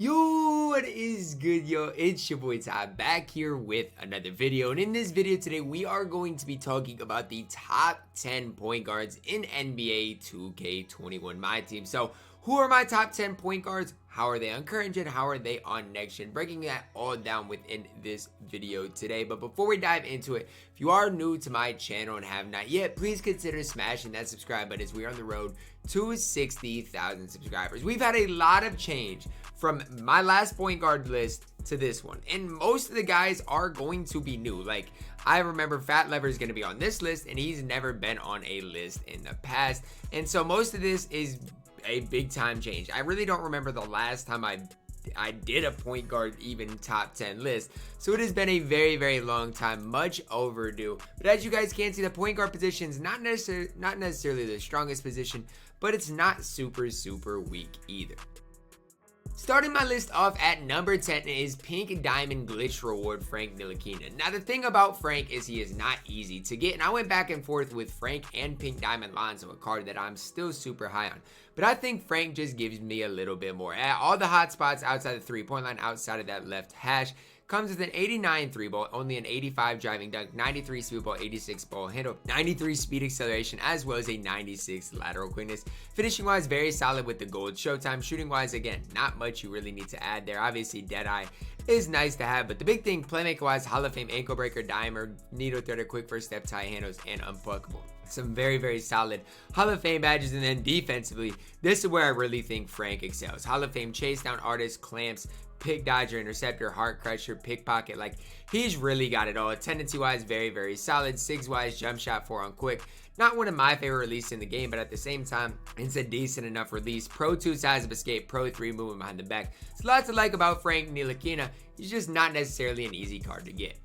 Yo, what is good, yo? It's your boy Ty back here with another video, and in this video today we are going to be talking about the top 10 point guards in NBA 2K21 MyTEAM. So who are my top 10 point guards? How are they on current gen? How are they on next gen? Breaking that all down within this video today. But before we dive into it, if you are new to my channel and have not yet, please consider smashing that subscribe button as we are on the road to 60,000 subscribers. We've had a lot of change from my last point guard list to this one, and most of the guys are going to be new. Like, I remember Fat Lever is going to be on this list, and he's never been on a list in the past, and so most of this is a big time change. I really don't remember the last time I did a point guard even top 10 list, so it has been a very long time, much overdue. But as you guys can see, the point guard position is not necessarily the strongest position, but it's not super weak either. Starting my list off at number 10 is Pink Diamond Glitch Reward Frank Ntilikina. Now the thing about Frank is he is not easy to get, and I went back and forth with Frank and Pink Diamond Lonzo, a card that I'm still super high on. But I think Frank just gives me a little bit more. At all the hot spots outside the 3-point line, outside of that left hash, comes with an 89 3-ball, only an 85 driving dunk, 93 speed ball, 86 ball handle, 93 speed acceleration, as well as a 96 lateral quickness. Finishing wise, very solid with the gold. Showtime, shooting wise, again, not much you really need to add there. Obviously, Deadeye is nice to have, but the big thing, playmaker wise, Hall of Fame ankle breaker, dimer, needle threader, quick first step, tight handles, and unpluckable. Some very solid Hall of Fame badges. And then defensively, this is where I really think Frank excels. Hall of Fame chase down artist, clamps, pick dodger, interceptor, heart crusher, pickpocket. Like, he's really got it all. Tendency wise, very solid. Sigs wise, jump shot, 4 on quick. Not one of my favorite releases in the game, but at the same time, it's a decent enough release. Pro 2 size of escape, Pro 3 moving behind the back. There's lots to like about Frank Ntilikina. He's just not necessarily an easy card to get.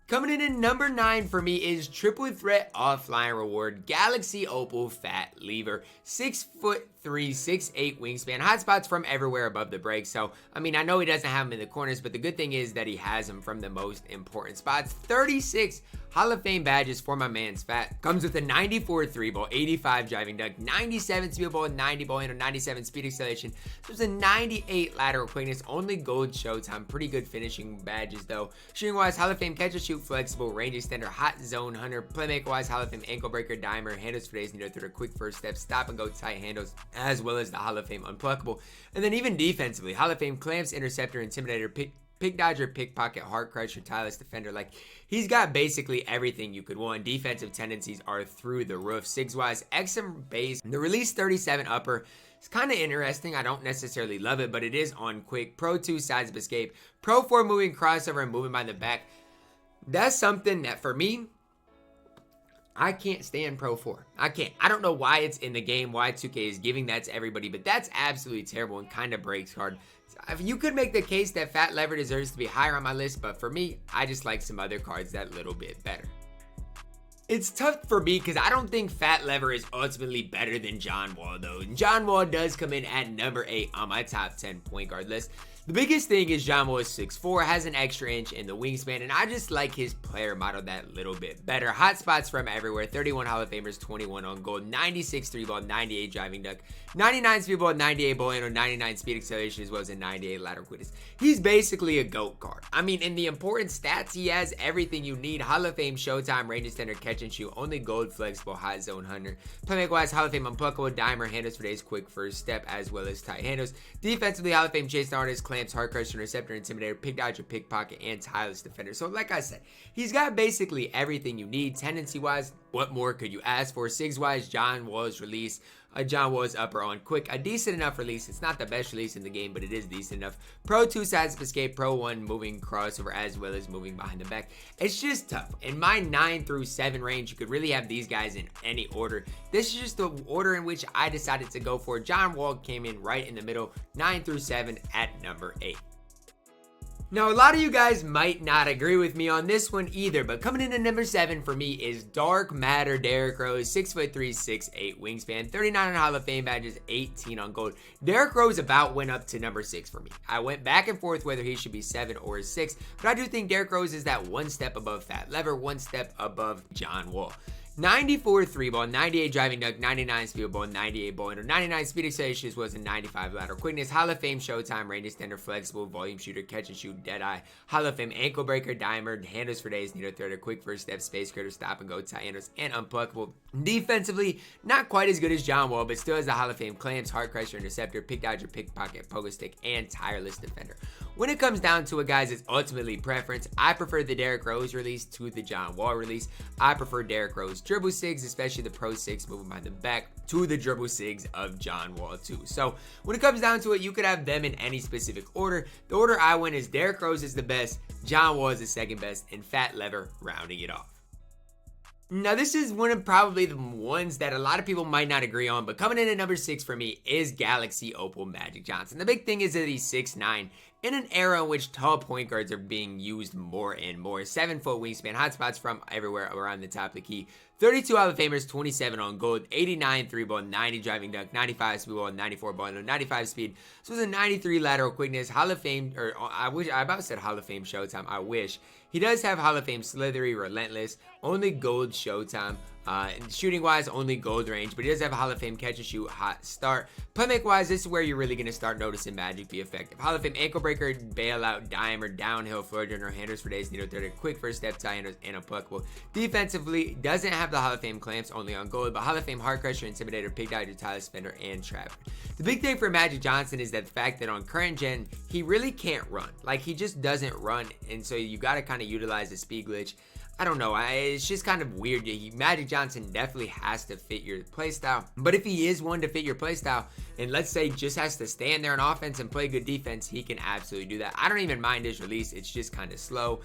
Coming in at number 9 for me is Triple Threat Offline Reward Galaxy Opal Fat Lever. 6'3", 6'8" wingspan. Hotspots from everywhere above the break. So, I mean, I know he doesn't have them in the corners, but the good thing is that he has them from the most important spots. 36 Hall of Fame badges for my man's Fat. Comes with a 94 3-ball, 85 driving dunk, 97 speed ball, 90 ball handle, 97 speed acceleration. So it's a 98 lateral quickness, only gold showtime. Pretty good finishing badges though. Shooting wise, Hall of Fame catch and shoot, flexible, range extender, hot zone hunter. Playmaker wise, Hall of Fame ankle breaker, dimer, handles for days, needle through quick first step, stop and go tight handles, as well as the Hall of Fame unpluckable. And then even defensively, Hall of Fame clamps, interceptor, intimidator, pick dodger, pickpocket, heart crusher, tireless defender. Like, he's got basically everything you could want. Defensive tendencies are through the roof. Sigs wise, XM base. The release 37 upper is kind of interesting. I don't necessarily love it, but it is on quick. Pro 2 size of escape. Pro 4 moving crossover and moving by the back. That's something that for me, I can't stand Pro 4. I can't. I don't know why it's in the game, why 2K is giving that to everybody, but that's absolutely terrible and kind of breaks hard. You could make the case that Fat Lever deserves to be higher on my list, but for me, I just like some other cards that little bit better. It's tough for me because I don't think Fat Lever is ultimately better than John Wall though. John Wall does come in at number 8 on my top 10 point guard list. The biggest thing is John Wall is 6'4", has an extra inch in the wingspan, and I just like his player model that little bit better. Hotspots from everywhere, 31 Hall of Famers, 21 on gold, 96 3-ball, 98 driving dunk, 99 speed ball, 98 ball handle, 99 speed acceleration, as well as a 98 lateral quickness. He's basically a GOAT card. I mean, in the important stats, he has everything you need. Hall of Fame, showtime, range extender, catch and shoot, only gold, flexible, hot zone hunter. Playmaker wise, Hall of Fame, unpluckable, dimer, handles for days, quick first step, as well as tight handles. Defensively, Hall of Fame, chase down artist, clamps, heart crusher, interceptor, intimidator, pick dodger, pickpocket, and tireless defender. So like I said, he's got basically everything you need. Tendency wise, what more could you ask for? Sigs wise, John Wall's release, John Wall's upper on quick, a decent enough release. It's not the best release in the game, but it is decent enough. Pro 2 sides of escape, Pro 1 moving crossover, as well as moving behind the back. It's just tough. In my 9 through 7 range, you could really have these guys in any order. This is just the order in which I decided to go for. John Wall came in right in the middle, 9 through 7 at number 8. Now, a lot of you guys might not agree with me on this one either, but coming in at number 7 for me is Dark Matter Derrick Rose, 6'3", 6'8" wingspan, 39 on Hall of Fame badges, 18 on gold. Derrick Rose about went up to number 6 for me. I went back and forth whether he should be 7 or 6, but I do think Derrick Rose is that one step above Fat Lever, one step above John Wall. 94 3 ball, 98 driving dunk, 99 speed ball, 98 ball handle, 99 speed acceleration as well as a 95 lateral quickness, Hall of Fame Showtime, range extender, flexible, volume shooter, catch and shoot, dead eye, Hall of Fame ankle breaker, dimer, handles for days, needle threader, quick first step, space creator, stop and go, tight handles, and unpluckable. Defensively, not quite as good as John Wall, but still has the Hall of Fame clamps, heart crusher, interceptor, pick dodger, pickpocket, pogo stick, and tireless defender. When it comes down to it, guys, it's ultimately preference. I prefer the Derrick Rose release to the John Wall release. I prefer Derrick Rose dribble sigs, especially the Pro 6 moving behind the back, to the dribble sigs of John Wall too. So when it comes down to it, you could have them in any specific order. The order I went is Derrick Rose is the best, John Wall is the second best, and Fat Lever rounding it off. Now, this is one of probably the ones that a lot of people might not agree on, but coming in at number 6 for me is Galaxy Opal Magic Johnson. The big thing is that he's 6'9", in an era in which tall point guards are being used more and more. 7-foot wingspan, hotspots from everywhere around the top of the key. 32 Hall of Famers, 27 on gold, 89 3 ball, 90 driving dunk, 95 speed ball, 94 ball, 95 speed. So it's a 93 lateral quickness, Hall of Fame, or I about said Hall of Fame Showtime, I wish. He does have Hall of Fame Slithery, Relentless, only gold Showtime. Shooting wise, only gold range, but he does have a Hall of Fame catch and shoot, hot start. Playmaker wise, this is where you're really going to start noticing Magic be effective. Hall of Fame ankle breaker, bailout, dimer, downhill, floor general, handles for days, needle threader, quick first step, tie handles, and unpluckable. Defensively, doesn't have the Hall of Fame clamps, only on gold, but Hall of Fame heart crusher, intimidator, pick dodger, tireless defender, and trapper. The big thing for Magic Johnson is that the fact that on current gen, he really can't run. Like, he just doesn't run, and so you got to kind of utilize the speed glitch. I don't know, it's just kind of weird. Magic Johnson definitely has to fit your playstyle, but if he is one to fit your playstyle, and let's say just has to stand there on offense and play good defense, he can absolutely do that. I don't even mind his release, it's just kind of slow.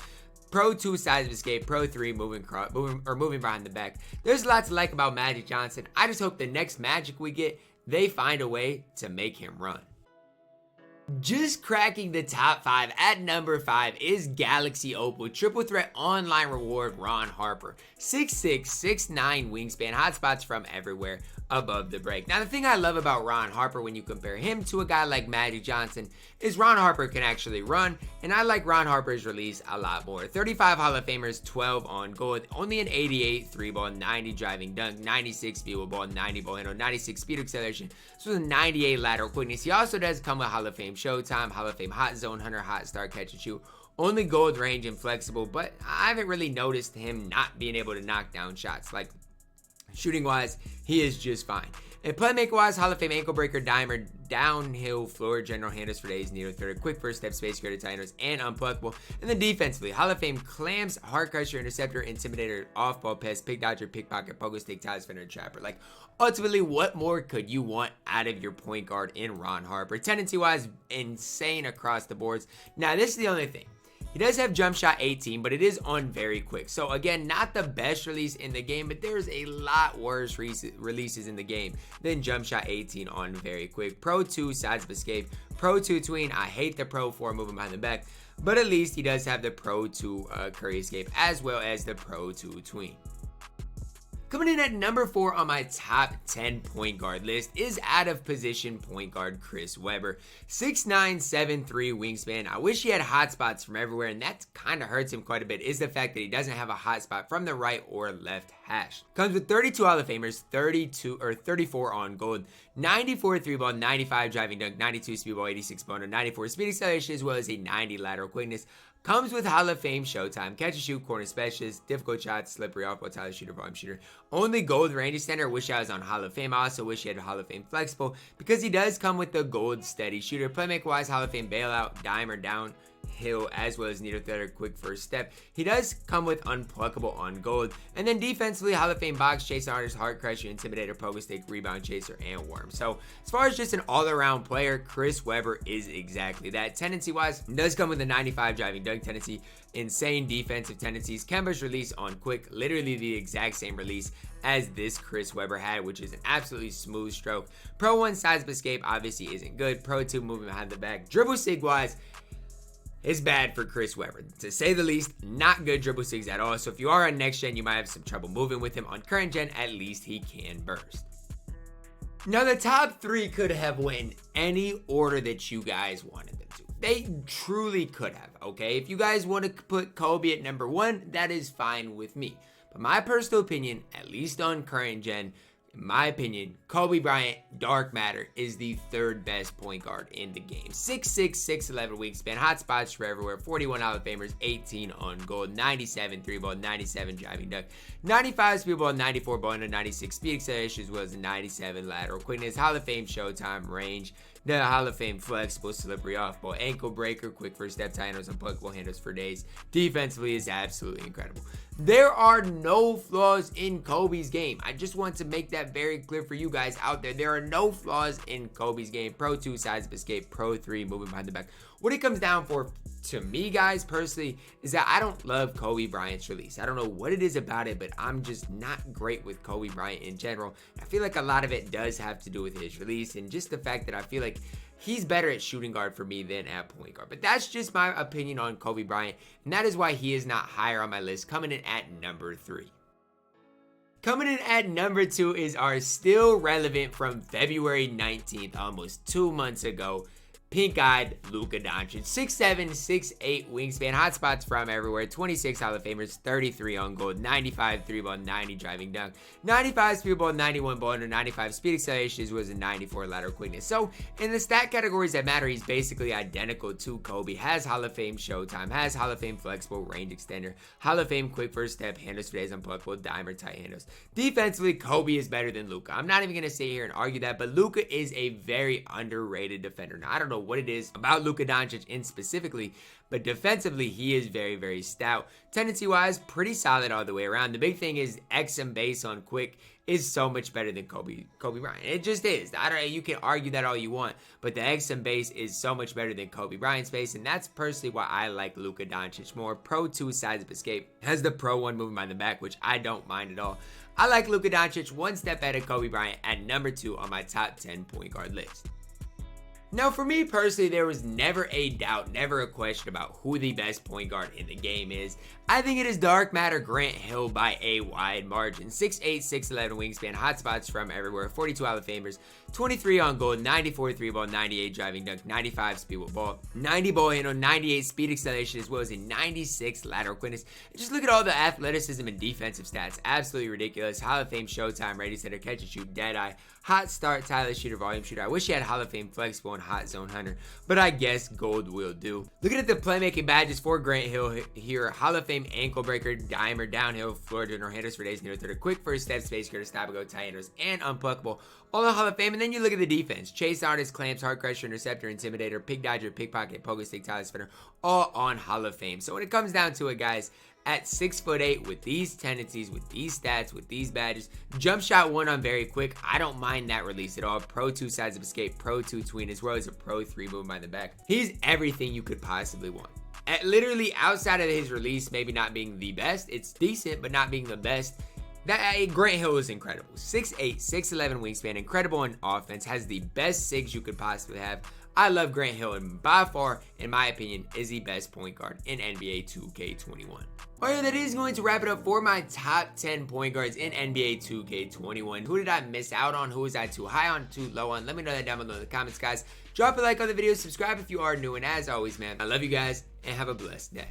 Pro 2 size of escape, Pro 3 moving behind the back. There's lots to like about Magic Johnson. I just hope the next Magic we get, they find a way to make him run. Just cracking the top 5 at number 5 is Galaxy Opal Triple Threat Online Reward Ron Harper. 6'6", 6'9" wingspan, hotspots from everywhere above the break. Now, the thing I love about Ron Harper when you compare him to a guy like Magic Johnson is Ron Harper can actually run, and I like Ron Harper's release a lot more. 35 Hall of Famers, 12 on gold, only an 88 3 ball, 90 driving dunk, 96 speed ball, 90 ball handle, 96 speed acceleration, so a 98 lateral quickness. He also does come with Hall of Fame Showtime, Hall of Fame Hot Zone Hunter, Hot Start, Catch and Shoot. Only gold range and flexible, but I haven't really noticed him not being able to knock down shots. Like, shooting wise, he is just fine. And playmaker wise, Hall of Fame ankle breaker, dimer, downhill, floor general, handles for days, needle threader, quick first step, space creator, tight handles, and unpluckable. And then defensively, Hall of Fame clamps, heart crusher, interceptor, intimidator, off ball pest, pick dodger, pickpocket, pogo stick, ties defender, trapper. Like, ultimately, what more could you want out of your point guard in Ron Harper? Tendency wise, insane across the boards. Now, this is the only thing. He does have jump shot 18, but it is on very quick. So again, not the best release in the game, but there's a lot worse releases in the game than jump shot 18 on very quick. Pro 2 sides of escape, Pro 2 tween. I hate the Pro 4 moving behind the back, but at least he does have the Pro 2 curry escape as well as the Pro 2 tween. Coming in at number 4 on my top 10 point guard list is out of position point guard Chris Webber. 6'9", 7'3" wingspan. I wish he had hotspots from everywhere, and that kind of hurts him quite a bit, is the fact that he doesn't have a hotspot from the right or left hash. Comes with 32 Hall of Famers, 34 on gold, 94 3 ball, 95 driving dunk, 92 speed ball, 86 boner, 94 speed acceleration, as well as a 90 lateral quickness. Comes with Hall of Fame Showtime, catch and shoot, corner specialist, difficult shots, slippery off ball, tile shooter, volume shooter. Only gold range extender. Wish I was on Hall of Fame. I also wish he had a Hall of Fame flexible because he does come with the gold steady shooter. Playmaker wise, Hall of Fame bailout, dimer, downhill, as well as needle threader, quick first step. He does come with unpluckable on gold. And then defensively, Hall of Fame box chaser, artist, heart crusher, intimidator, pogo stick, rebound chaser, and worm. So as far as just an all-around player, Chris Webber is exactly that. Tendency wise, does come with a 95 driving dunk tendency, insane defensive tendencies. Kemba's release on quick, literally the exact same release as this Chris Webber had, which is an absolutely smooth stroke. Pro 1 size of escape obviously isn't good. Pro 2 moving behind the back. Dribble sig wise, it's bad for Chris Webber, to say the least. Not good dribble sigs at all. So if you are on next gen, you might have some trouble moving with him. On current gen, at least he can burst. Now the top 3 could have went in any order that you guys wanted them to. They truly could have, okay? If you guys want to put Kobe at number 1, that is fine with me. But my personal opinion, at least on current gen, in my opinion, Kobe Bryant, dark matter, is the third best point guard in the game. 6'6", 6'11 wingspan, hot spots for everywhere, 41 Hall of Famers, 18 on goal, 97 3 ball, 97 driving dunk, 95 speed ball, 94 ball, and 96 speed acceleration, as well as 97 lateral quickness, Hall of Fame showtime range, the Hall of Fame flexible, slippery off ball, ankle breaker, quick first step, tight handles, unpluckable handles for days. Defensively is absolutely incredible. There are no flaws in Kobe's game. I just want to make that very clear for you guys out there. There are no flaws in Kobe's game. Pro 2, sides of escape. Pro 3, moving behind the back. What it comes down for, to me, guys, personally, is that I don't love Kobe Bryant's release. I don't know what it is about it, but I'm just not great with Kobe Bryant in general. I feel like a lot of it does have to do with his release and just the fact that I feel like he's better at shooting guard for me than at point guard. But that's just my opinion on Kobe Bryant, and that is why he is not higher on my list, coming in at number 3. Coming in at number 2 is our still relevant from February 19th, almost 2 months ago, pink-eyed Luka Doncic. 6'7", 6'8 wingspan, hot spots from everywhere, 26 Hall of Famers, 33 on goal, 95 3-ball, 90 driving dunk, 95 speed ball, 91 ball, and 95 speed acceleration, as well as a 94 lateral quickness. So in the stat categories that matter, he's basically identical to Kobe. Has Hall of Fame showtime, has Hall of Fame flexible range extender, Hall of Fame quick first step, handles for days, unpluckable, dime or tight handles. Defensively, Kobe is better than Luka. I'm not even going to sit here and argue that, but Luka is a very underrated defender. Now, I don't know what it is about Luka Doncic in specifically, but defensively he is very, very stout. Tendency wise, pretty solid all the way around. The big thing is X and base on quick is so much better than Kobe Bryant. It just is. I don't know, you can argue that all you want, but the X and base is so much better than Kobe Bryant's base, and that's personally why I like Luka Doncic more. Pro 2, sides of escape, has the Pro 1 moving by the back, which I don't mind at all. I like Luka Doncic one step ahead of Kobe Bryant at number 2 on my top 10 point guard list. Now, for me personally, there was never a doubt, never a question about who the best point guard in the game is. I think it is dark matter Grant Hill by a wide margin. 6'8", 6'11 wingspan, hot spots from everywhere, 42 Hall of Famers, 23 on goal, 94 3-ball, 98 driving dunk, 95 speed with ball, 90 ball handle, 98 speed acceleration, as well as a 96 lateral quickness. Just look at all the athleticism and defensive stats. Absolutely ridiculous. Hall of Fame showtime, ready, center, catch and shoot, dead eye, hot start, tireless shooter, volume shooter. I wish he had Hall of Fame flexible and hot zone hunter, but I guess gold will do. Looking at the playmaking badges for Grant Hill here, Hall of Fame ankle breaker, dimer, downhill, floor general, handles for days, near third, quick first step, space creator, stop and go, tight handles, and unpluckable. All the Hall of Fame. And then you look at the defense: chase artist, clamps, hard crusher, interceptor, intimidator, pick dodger, pickpocket, pogo stick, tireless spinner, all on Hall of Fame. So when it comes down to it, guys, at 6'8", with these tendencies, with these stats, with these badges, jump shot 1 on very quick, I don't mind that release at all. Pro 2, sides of escape, Pro 2 tween, as well as a Pro 3 moving by the back. He's everything you could possibly want. At literally outside of his release maybe not being the best, it's decent, but not being the best, Grant Hill is incredible. 6'8", 6'11 wingspan, incredible on offense, has the best SIGs you could possibly have. I love Grant Hill, and by far, in my opinion, is the best point guard in NBA 2K21. Alright, that is going to wrap it up for my top 10 point guards in NBA 2K21. Who did I miss out on? Who was I too high on, too low on? Let me know that down below in the comments, guys. Drop a like on the video, subscribe if you are new, and as always, man, I love you guys, and have a blessed day.